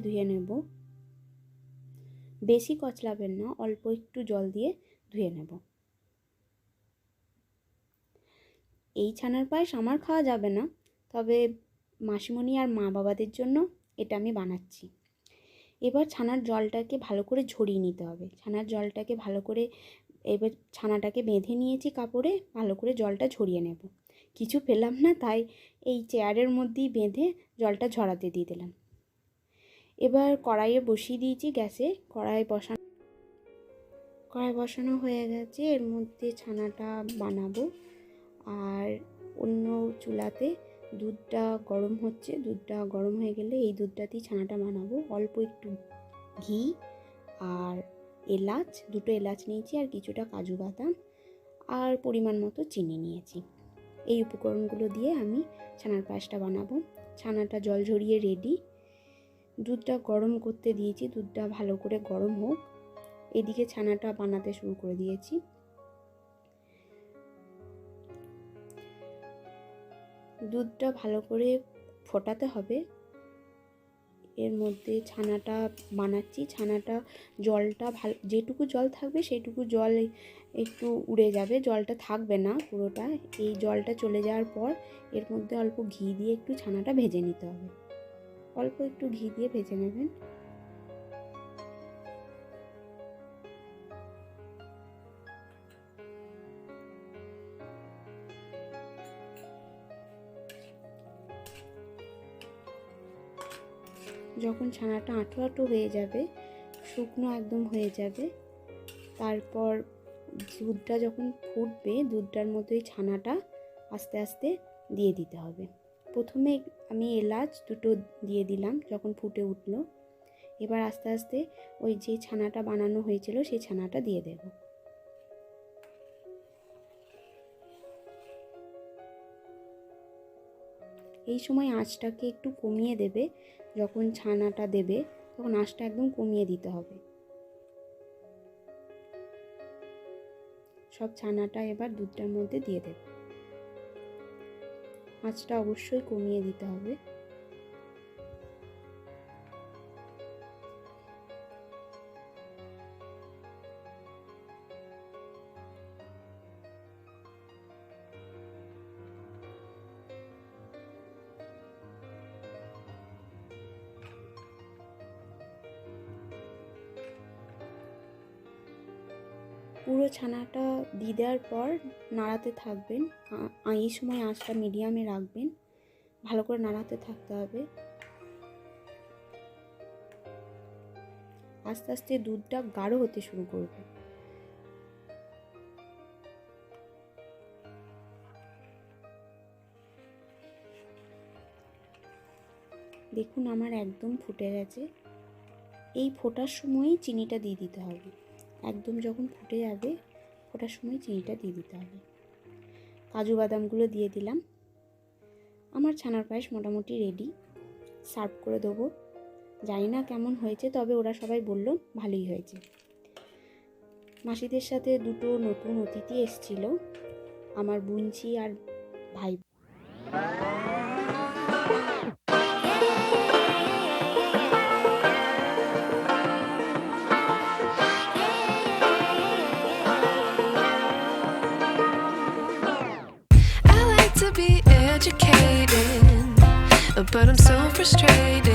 ধুয়ে নেব। বেশি কচলাবেন না, অল্প একটু জল দিয়ে ধুয়ে নেব। এই ছানার পায়েস আমার খাওয়া যাবে না, তবে মাসিমণি আর মা বাবাদের জন্য এটা আমি বানাচ্ছি। এবার ছানার জলটাকে ভালো করে ঝরিয়ে নিতে হবে। ছানার জলটাকে ভালো করে এবার ছানাটাকে বেঁধে নিয়েছি কাপড়ে, ভালো করে জলটা ঝরিয়ে নেব। কিছু পেলাম না, তাই এই চেয়ারের মধ্যেই বেঁধে জলটা ঝরাতে দিয়ে দিলাম। এবার কড়াইয়ে বসিয়ে দিয়েছি গ্যাসে। কড়াই বসানো হয়ে গেছে। এর মধ্যে ছানাটা বানাবো। আর অন্য চুলাতে দুধটা গরম হচ্ছে। দুধটা গরম হয়ে গেলে এই দুধটাতেই ছানাটা বানাবো। অল্প একটু ঘি আর এলাচ, 2টো এলাচ নিয়েছি, আর কিছুটা কাজু বাদাম, আর পরিমাণ মতো চিনি নিয়েছি। এই উপকরণগুলো দিয়ে আমি ছানার পায়েসটা বানাবো। ছানাটা জল ঝরিয়ে রেডি। দুধটা গরম করতে দিয়েছি, দুধটা ভালো করে গরম হোক। এদিকে ছানাটা বানাতে শুরু করে দিয়েছি। দুধটা ভালো করে ফোটাতে হবে। এর মধ্যে ছানাটা বানাচ্ছি। ছানাটা জলটা ভালো, যেটুকু জল থাকবে সেইটুকু জল একটু উড়ে যাবে, জলটা থাকবে না পুরোটা। এই জলটা চলে যাওয়ার পর এর মধ্যে অল্প ঘি দিয়ে একটু ছানাটা ভেজে নিতে হবে। অল্প একটু ঘি দিয়ে ভেজে নেবেন। যখন ছানাটা আঁটো আঁটো হয়ে যাবে, শুকনো একদম হয়ে যাবে, তারপর দুধটা যখন ফুটবে, দুধটার মধ্যে ওই ছানাটা আস্তে আস্তে দিয়ে দিতে হবে। প্রথমে আমি এলাচ 2টো দিয়ে দিলাম যখন ফুটে উঠলো। এবার আস্তে আস্তে ওই যে ছানাটা বানানো হয়েছিল সেই ছানাটা দিয়ে দেব। এই সময় আঁচটাকে একটু কমিয়ে দেবে। যখন ছানাটা দেবে তখন আঁচটা একদম কমিয়ে দিতে হবে। সব ছানাটা এবার দুধটার মধ্যে দিয়ে দেব। আঁচটা অবশ্যই কমিয়ে দিতে হবে। পুরো ছানাটা দিয়ে দেওয়ার পর নাড়াতে থাকবেন। এই সময় আঁচটা মিডিয়ামে রাখবেন, ভালো করে নাড়াতে থাকতে হবে। আস্তে আস্তে দুধটা গাঢ় হতে শুরু করবে। দেখুন আমার একদম ফুটে গেছে। এই ফোটার সময়ই চিনিটা দিয়ে দিতে হবে। একদম যখন ফুটে যাবে, ফোটার সময় চিনিটা দিয়ে দিতে হবে। কাজু বাদামগুলো দিয়ে দিলাম। আমার ছানার পায়েস মোটামুটি রেডি। সার্ভ করে দেবো। জানি না কেমন হয়েছে, তবে ওরা সবাই বলল ভালোই হয়েছে। মাসিদের সাথে 2টো নতুন অতিথি এসেছিল, আমার বুনছি আর ভাই। Educated, but I'm so frustrated.